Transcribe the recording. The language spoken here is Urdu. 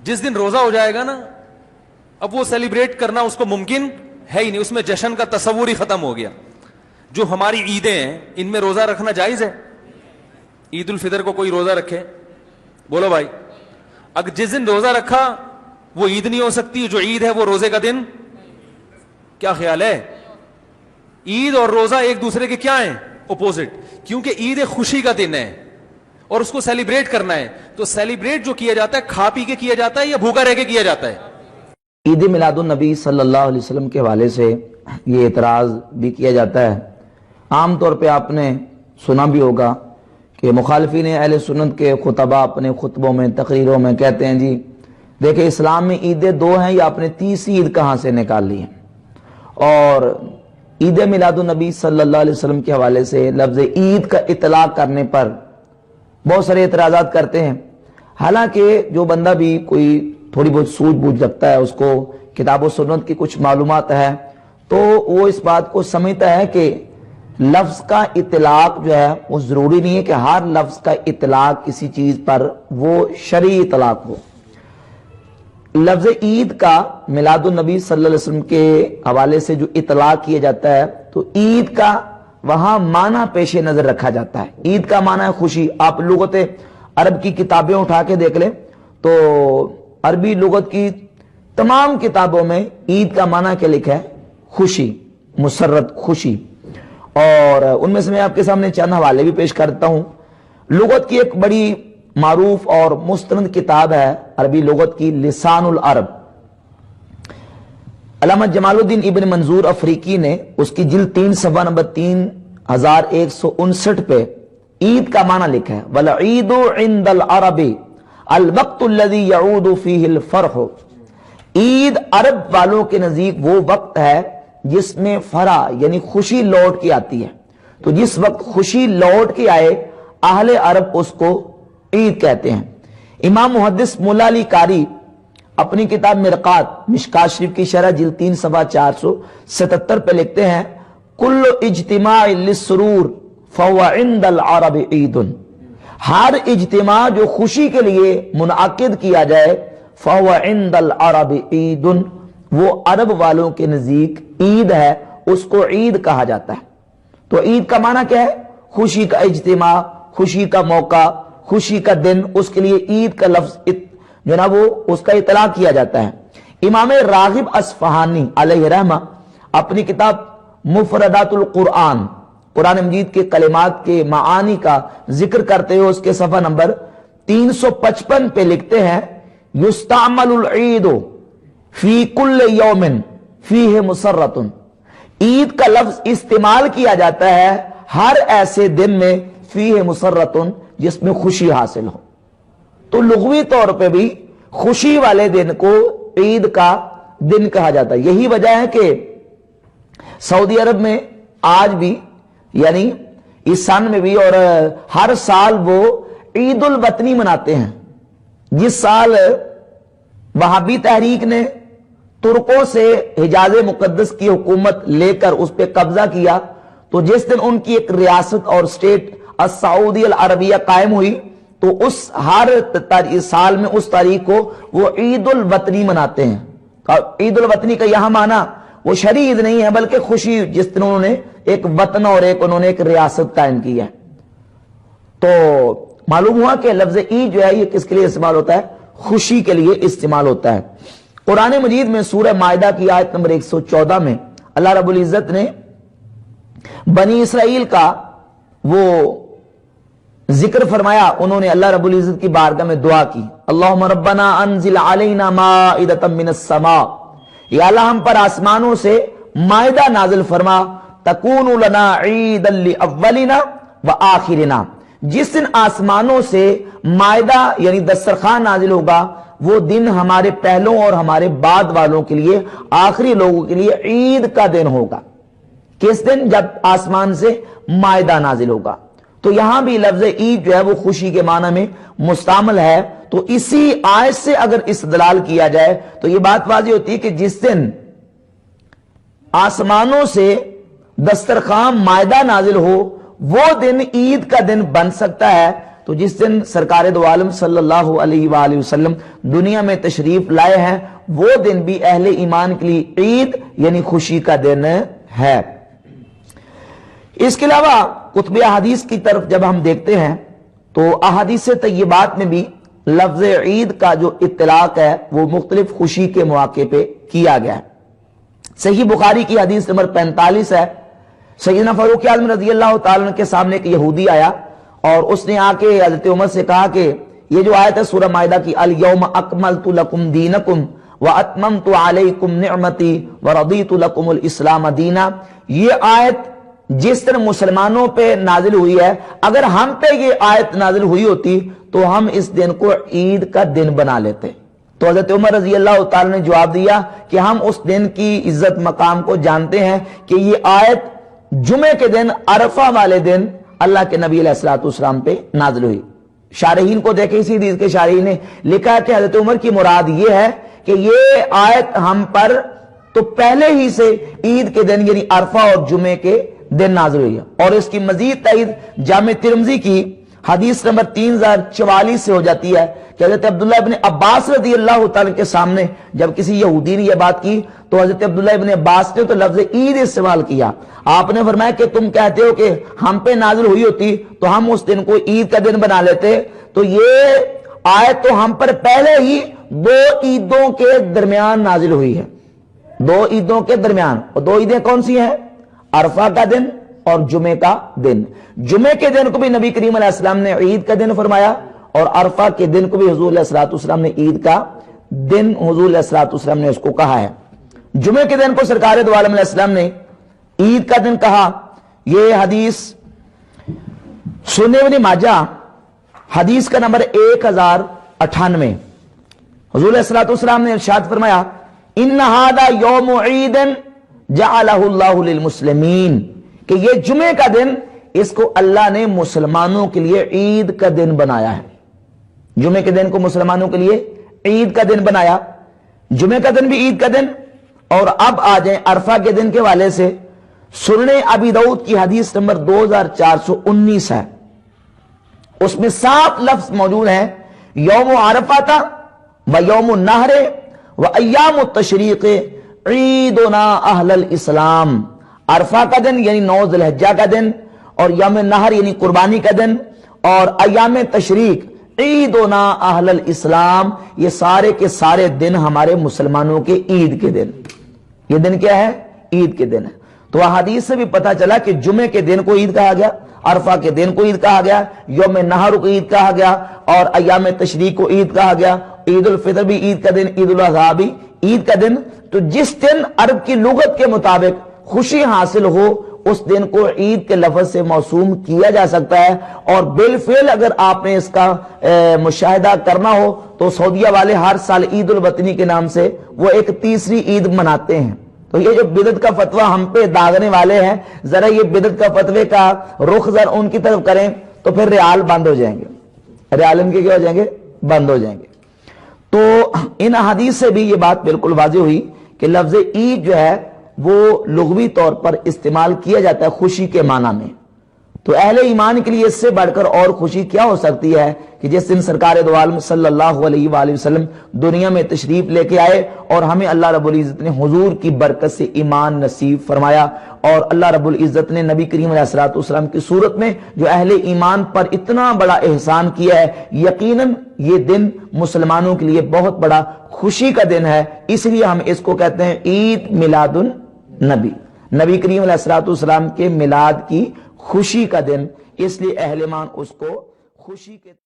جس دن روزہ ہو جائے گا نا، اب وہ سیلیبریٹ کرنا اس کو ممکن ہے ہی نہیں، اس میں جشن کا تصور ہی ختم ہو گیا. جو ہماری عیدیں ہیں ان میں روزہ رکھنا جائز ہے؟ عید الفطر کو کوئی روزہ رکھے؟ بولو بھائی. اگر جس دن روزہ رکھا وہ عید نہیں ہو سکتی، جو عید ہے وہ روزے کا دن. کیا خیال ہے؟ عید اور روزہ ایک دوسرے کے کیا ہیں؟ اپوزٹ. کیونکہ عید ایک خوشی کا دن ہے اور اس کو سیلیبریٹ کرنا ہے. تو سیلیبریٹ جو کیا جاتا ہے کھا پی کے کیا جاتا ہے یا بھوکا رہ کے کیا جاتا ہے؟ عید میلاد النبی صلی اللہ علیہ وسلم کے حوالے سے یہ اعتراض بھی کیا جاتا ہے. عام طور پہ آپ نے سنا بھی ہوگا کہ مخالفین اہل سنت کے خطبہ اپنے خطبوں میں تقریروں میں کہتے ہیں جی دیکھیں اسلام میں عیدیں دو ہیں، یا آپ نے تیسری عید کہاں سے نکال لی ہے. اور عید میلاد النبی صلی اللہ علیہ وسلم کے حوالے سے لفظ عید کا اطلاق کرنے پر بہت سارے اعتراضات کرتے ہیں. حالانکہ جو بندہ بھی کوئی تھوڑی بہت سوجھ بوجھ رکھتا ہے، اس کو کتاب و سنت کی کچھ معلومات ہے، تو وہ اس بات کو سمجھتا ہے کہ لفظ کا اطلاق جو ہے وہ ضروری نہیں ہے کہ ہر لفظ کا اطلاق کسی چیز پر وہ شرعی اطلاق ہو. لفظ عید کا میلاد النبی صلی اللہ علیہ وسلم کے حوالے سے جو اطلاق کیا جاتا ہے تو عید کا وہاں معنی پیش نظر رکھا جاتا ہے. عید کا معنی ہے خوشی. آپ لغت عرب کی کتابیں اٹھا کے دیکھ لیں تو عربی لغت کی تمام کتابوں میں عید کا معنی کیا لکھا ہے؟ خوشی، مسرت، خوشی. اور ان میں سے میں آپ کے سامنے چند حوالے بھی پیش کرتا ہوں. لغت کی ایک بڑی معروف اور مستند کتاب ہے عربی لغت کی، لسان العرب. علامہ جمال الدین ابن منظور افریقی نے اس کی جلد 3 صفحہ نمبر 3159 پہ عید کا معنی لکھا ہے. وَالْعِيدُ عِنْدَ الْعَرَبِ الْوَقْتُ الَّذِي يَعُودُ فِيهِ الْفَرْحُ. عید عرب والوں کے نزدیک وہ وقت ہے جس میں فرح یعنی خوشی لوٹ کے آتی ہے. تو جس وقت خوشی لوٹ کے آئے اہل عرب اس کو عید کہتے ہیں. امام محدث مولا علی قاری اپنی کتاب مرقات مشکات شریف کی شرح جلد 3 صفحہ 477 پہ لکھتے ہیں کل اجتماع للسرور فهو عند العرب عید. ہر اجتماع جو خوشی کے لیے منعقد کیا جائے فهو عند العرب عید، وہ عرب والوں کے نزدیک عید ہے، اس کو عید کہا جاتا ہے. تو عید کا معنی کیا ہے؟ خوشی کا اجتماع، خوشی کا موقع، خوشی کا دن. اس کے لیے عید کا لفظ جو نا وہ اس کا اطلاق کیا جاتا ہے. امام راغب اصفہانی علیہ رحمہ اپنی کتاب مفردات القرآن، قرآن مجید کے کلمات کے معانی کا ذکر کرتے ہوئے اس کے صفحہ نمبر 355 پہ لکھتے ہیں یستعمل العید فی کل یوم فیہ مسرۃ. عید کا لفظ استعمال کیا جاتا ہے ہر ایسے دن میں فیہ مسرۃ جس میں خوشی حاصل ہو. تو لغوی طور پہ بھی خوشی والے دن کو عید کا دن کہا جاتا ہے. یہی وجہ ہے کہ سعودی عرب میں آج بھی یعنی اس سن میں بھی اور ہر سال وہ عید الوطنی مناتے ہیں. جس سال وہابی تحریک نے ترکوں سے حجاز مقدس کی حکومت لے کر اس پہ قبضہ کیا تو جس دن ان کی ایک ریاست اور اسٹیٹ السعودی العربیہ قائم ہوئی تو اس ہر سال میں اس تاریخ کو وہ عید الوطنی مناتے ہیں. عید الوطنی کا یہاں معنی وہ شرعی عید نہیں ہے بلکہ خوشی، جس دن انہوں نے ایک وطن اور انہوں نے ایک ریاست قائم کی ہے. تو معلوم ہوا کہ لفظ عید جو ہے یہ کس کے لیے استعمال ہوتا ہے؟ خوشی کے لیے استعمال ہوتا ہے. قرآن مجید میں سورہ مائدہ کی آیت نمبر 114 میں اللہ رب العزت نے بنی اسرائیل کا وہ ذکر فرمایا. انہوں نے اللہ رب العزت کی بارگاہ میں دعا کی اللہم ربنا انزل علینا مائدۃ من السماء، یا اللہ ہم پر آسمانوں سے مائدہ نازل فرما تکون لنا عیدا لاولنا وآخرنا. جس دن آسمانوں سے مائدہ یعنی دسترخوان نازل ہوگا وہ دن ہمارے پہلوں اور ہمارے بعد والوں کے لیے، آخری لوگوں کے لیے عید کا دن ہوگا. کس دن؟ جب آسمان سے مائدہ نازل ہوگا. تو یہاں بھی لفظ عید جو ہے وہ خوشی کے معنی میں مستعمل ہے. تو اسی آیت سے اگر استدلال کیا جائے تو یہ بات واضح ہوتی ہے کہ جس دن آسمانوں سے دسترخوان مائدہ نازل ہو وہ دن عید کا دن بن سکتا ہے. تو جس دن سرکار دو عالم صلی اللہ علیہ وآلہ وسلم دنیا میں تشریف لائے ہیں وہ دن بھی اہل ایمان کے لیے عید یعنی خوشی کا دن ہے۔ اس کے علاوہ کتب احادیث کی طرف جب ہم دیکھتے ہیں تو احادیث طیبات میں بھی لفظ عید کا جو اطلاق ہے وہ مختلف خوشی کے مواقع پہ کیا گیا ہے۔ صحیح بخاری کی حدیث نمبر 45 ہے، سیدنا فاروق اعظم رضی اللہ تعالیٰ عنہ کے سامنے ایک یہودی آیا اور اس نے آ کے حضرت عمر سے کہا کہ یہ جو آیت ہے سورہ مائدہ کی الیوم اکملت لکم دینکم واتممت علیکم نعمتی ورضیت لکم الاسلام دینا، یہ آیت جس طرح مسلمانوں پہ نازل ہوئی ہے اگر ہم پہ یہ آیت نازل ہوئی ہوتی تو ہم اس دن کو عید کا دن بنا لیتے۔ تو حضرت عمر رضی اللہ تعالیٰ نے جواب دیا کہ ہم اس دن کی عزت مقام کو جانتے ہیں کہ یہ آیت جمعے کے دن عرفہ والے دن اللہ کے نبی علیہ السلام پہ نازل ہوئی۔ شارحین کو دیکھیں، اسی حدیث کے شارحین نے لکھا ہے کہ حضرت عمر کی مراد یہ ہے کہ یہ آیت ہم پر تو پہلے ہی سے عید کے دن یعنی عرفہ اور جمعے کے دن نازل ہوئی ہے۔ اور اس کی مزید تائید جامع ترمذی کی حدیث نمبر 3044 سے ہو جاتی ہے کہ حضرت عبداللہ ابن عباس رضی اللہ تعالیٰ کے سامنے جب کسی یہودی نے یہ بات کی تو حضرت عبداللہ ابن عباس نے تو لفظ عید استعمال کیا۔ آپ نے فرمایا کہ تم کہتے ہو کہ ہم پہ نازل ہوئی ہوتی تو ہم اس دن کو عید کا دن بنا لیتے، تو یہ آیت تو ہم پر پہلے ہی 2 عیدوں کے درمیان نازل ہوئی ہے، 2 عیدوں کے درمیان۔ اور 2 عیدیں کون سی ہیں؟ عرفہ کا دن اور جمعے کا دن۔ جمعے کے دن کو بھی نبی کریم علیہ السلام نے عید کا دن فرمایا اور عرفہ کے دن کو بھی حضور علیہ السلام نے عید کا دن حضور علیہ السلام نے اس کو کہا ہے۔ جمعے کے دن کو سرکار دو عالم علیہ السلام نے عید کا دن کہا۔ یہ حدیث سنن ابن ماجہ حدیث کا نمبر 1098، حضور علیہ السلام نے ارشاد فرمایا ان ھذا یوم عید جعلہ اللہ للمسلمین، کہ یہ جمعے کا دن اس کو اللہ نے مسلمانوں کے لیے عید کا دن بنایا ہے۔ جمعے کے دن کو مسلمانوں کے لیے عید کا دن بنایا، جمعے کا دن بھی عید کا دن۔ اور اب آ جائیں عرفہ کے دن کے حوالے سے، سنن ابی داؤد کی حدیث نمبر 2419 ہے، اس میں 7 لفظ موجود ہیں، یوم عرفہ و یوم النحر و ایام التشریق عیدنا اہل الاسلام۔ عرفہ کا دن یعنی 9 ذی الحجہ کا دن اور یوم النحر یعنی قربانی کا دن اور ایام تشریق عیدنا اہل الاسلام، یہ سارے کے سارے دن ہمارے مسلمانوں کے عید کے دن۔ یہ دن کیا ہے؟ عید کے دن ہے۔ تو حدیث سے بھی پتہ چلا کہ جمعے کے دن کو عید کہا گیا، عرفہ کے دن کو عید کہا گیا، یوم نحر کو عید کہا گیا اور ایام تشریق کو عید کہا گیا، عید الفطر بھی عید کا دن، عید الاضحیٰ بھی عید کا دن۔ تو جس دن عرب کی لغت کے مطابق خوشی حاصل ہو اس دن کو عید کے لفظ سے موسوم کیا جا سکتا ہے۔ اور بالفعل اگر آپ نے اس کا مشاہدہ کرنا ہو تو سعودیہ والے ہر سال عید الوطنی کے نام سے وہ ایک تیسری عید مناتے ہیں۔ تو یہ جو بدعت کا فتویٰ ہم پہ داغنے والے ہیں، ذرا یہ بدعت کا فتوے کا رخ ذرا ان کی طرف کریں تو پھر ریال بند ہو جائیں گے، ریال ان کے کیا ہو جائیں گے؟ بند ہو جائیں گے۔ تو ان حدیث سے بھی یہ بات بالکل واضح ہوئی کہ لفظ عید جو ہے وہ لغوی طور پر استعمال کیا جاتا ہے خوشی کے معنی میں۔ تو اہل ایمان کے لیے اس سے بڑھ کر اور خوشی کیا ہو سکتی ہے کہ جس دن سرکار دو عالم صلی اللہ علیہ وآلہ وسلم دنیا میں تشریف لے کے آئے اور ہمیں اللہ رب العزت نے حضور کی برکت سے ایمان نصیب فرمایا، اور اللہ رب العزت نے نبی کریم علیہ السلام کی صورت میں جو اہل ایمان پر اتنا بڑا احسان کیا ہے، یقیناً یہ دن مسلمانوں کے لیے بہت بڑا خوشی کا دن ہے۔ اس لیے ہم اس کو کہتے ہیں عید میلاد النبی، نبی کریم علیہ السلام کے میلاد کی خوشی کا دن، اس لیے اہل ایمان اس کو خوشی کے